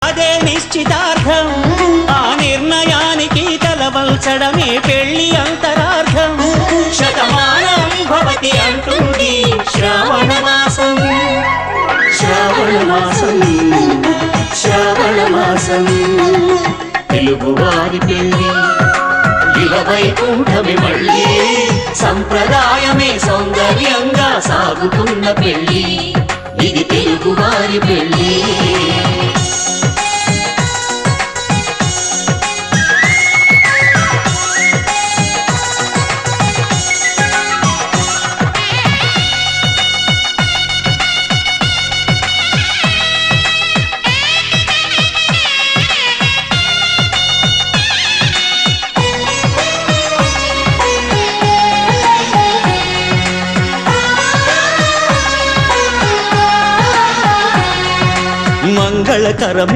అదే నిశ్చితార్థం, ఆ నిర్ణయానికి తలవల్చడమే పెళ్లి అంతరార్థం. శతమానం భవతి అంటుంది శ్రావణ మాసం, శ్రావణ మాసం, శ్రావణ మాసం. తెలుగువారి పెళ్లి ఇలవైకుంఠమి మళ్ళీ, సంప్రదాయమే సౌందర్యంగా సాగుతున్న పెళ్లి, ఇది తెలుగువారి పెళ్లి. మంగళకరమే